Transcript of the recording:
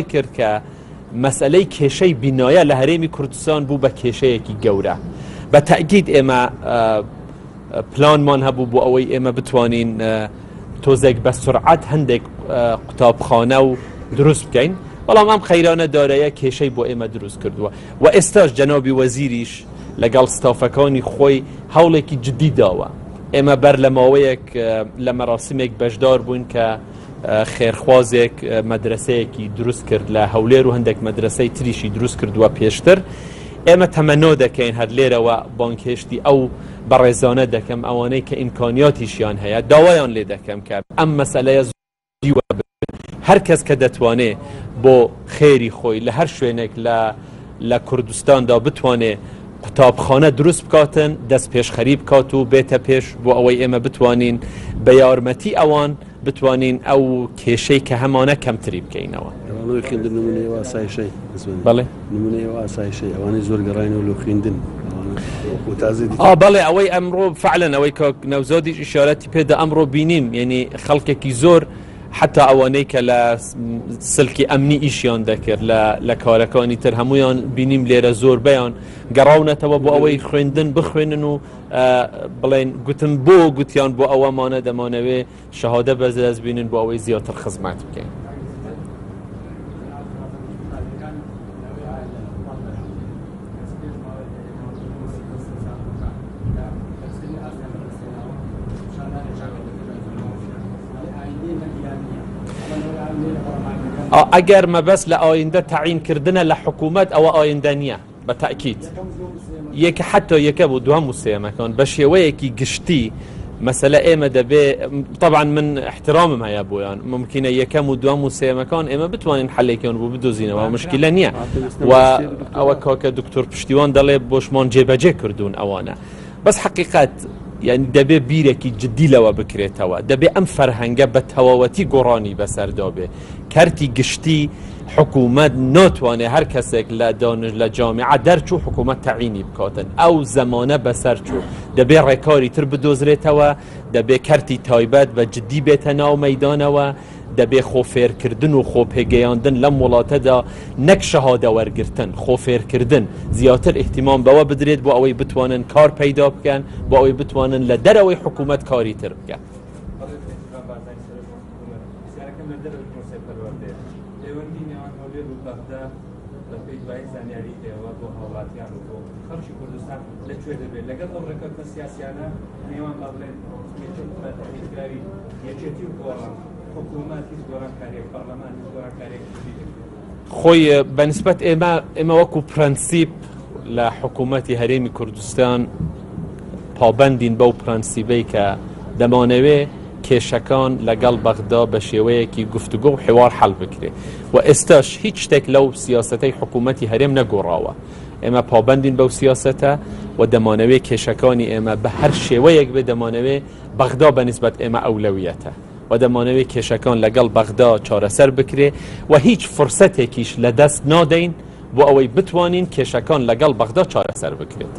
کرد کە مەسئلەی کێشەی بینایە لە هەرێمی کوردستان بوو بە کێشەیەکی گەورە. بە تاکید ئێمە پلانمان هەبوو بۆ ئەوەی ئێمە بتوانین تۆزێک بە سرعەت هەندێک قوتابخانە و دروست بکەین، بەڵام ئەم خەیرانە دارەیە کێشەی بۆ ئێمە دروست کردووە و ئێستاش جەنابی وەزیریش لەگەڵ ستافەکانی خۆی هەوڵێکی جدی داوە. ئێمە بەر لە ماوەیەک لە مەراسمێک بەشدار بووین کە خێرخوازێک مەدرسەیەکی دروست کرد لە هەولێر و هەندێک مەدرسەی تریشی دروست کردووە پێشتر. ئێمە تەمەنۆ دەکەین هەر لێرەوە بانکێشتی ئەو بەڕێزانە دەکەم ئەوانەی کە ئیمکانیاتیشیان هەیە داوایان لێ دەکەم کە ئەم مەسەلەیە زیوە هەر کەس کە دەتوانێت بۆ خێری خۆی لە هەر شوێنێک لە کوردستاندا بتوانێت قوتابخانە دروست بکاتن، دەست پێشخەری بکات و بێتە پێش بۆ ئەوەی ئێمە بتوانین بە یارمەتی ئەوان بتوانین ئەو کێشەی کە هەمانە کەمتری بکەینەوە. بەڵێ نمونەیەوە ئاسایشەی ئەوانەی زۆر گەڕاینەوە لە خوێندن بەڵێ ئەوەی ئەمڕۆ فعلەن ئەوەی کە نەوزادیش ئیشارەتی پێدا ئەمڕۆ بینیم، یعنی خەڵکێکی زۆر حتا ئەوانەی کە لە سلکی ئەمنی ئیشیان دەکرد لە کارەکانی تر هەمویان بینیم لێرە زۆر بەیان گەڕاونەتەوە بۆ ئەوەی خوێندن بخوێنن و بڵێن گوتم بۆ گوتیان بۆ ئەوەمانە دەمانەوێ شەهادە بەزەز بینن بۆ ئەوەی زیاتر خزمەت بکەین. ئەگەر مەبەست لە ئایندە تەعینکردنە لە حکوومەت ئەوە ئایندە نییە بە تاکید. یەکە حتا یەکە بۆ دوام وسێمەکان بە شێوەیەکی گشتی مەسەلە ئێمە دەبێ طبعا من احترامم هەیە بۆیان ممکنە یەکەم و دوام وسێمەکان ئێمە بتوانین حلێکیان بۆ بدۆزینەوە مشکلە نییە و ئەوە کاکە دکتۆر پشتیوان دەڵێ بۆشمان جێبەجێ کردوون ئەوانە، بەس حقیقەت یعنی دەبێ بیرێکی جدی لەوە بکرێتەوە، دەبێ ئەم فەرهەنگە بە تەواوەتی گۆڕانی بەسەردابێ. کارتی گشتی حکوومەت ناتوانێت هەر کەسێک لە جامعە دەرچوو حکوومەت تەعینی بکاتن، ئەو زەمانە بەسەرچوو دەبێ ڕێکاری تر بدۆزرێتەوە، دەبێ کارتی تایبەت بە جدی بێتە ناو مەیدانەوە، دەبێ خۆفێرکردن و خۆپێگەیاندن لەم وڵاتەدا نەک شەهادە وەرگرتن، خۆفێرکردن زیاتر احتیمام بەوە بدرێت بۆ ئەوەی بتوانن کار پەیدا بکەن، بۆ ئەوەی بتوانن لە دەرەوەی حکوومەت کاری تر بکەن. لەگەڵ ئەو ڕێکەوتە سیاسیانە نێوان بڵێن یەکێتی و گۆڕان حکوومەت هیچ گۆڕانکاریەک پەرلەمان هیچ گۆڕانکاریەک خۆی بەنسبەت ئێمە وەکو پرەنسیپ لە حکوومەتی هەرێمی کوردستان پابەندین بەو پرەنسیبەی کە دەمانەوێ کێشەکان لەگەڵ بەغدا بە شێوەیەکی گفتوگۆ و حوار حەڵ بکرێ و ئێستاش هیچ شتێک لەو سیاسەتەی حکوومەتی هەرێم نەگۆڕاوە. ئێمە پابەندین بەو سیاسەتە و دەمانەوێ کێشەکانی ئێمە بە هەر شێوەیەک بێ دەمانەوێ بەغدا بەنسبەت ئێمە ئەولەویەتە و دەمانەوێ کێشەکان لەگەڵ بەغدا چارەسەر بکرێ و هیچ فرسەتێکیش لە دەست نادەین بۆ ئەوەی بتوانین کێشەکان لەگەڵ بەغدا چارەسەر بکرێت.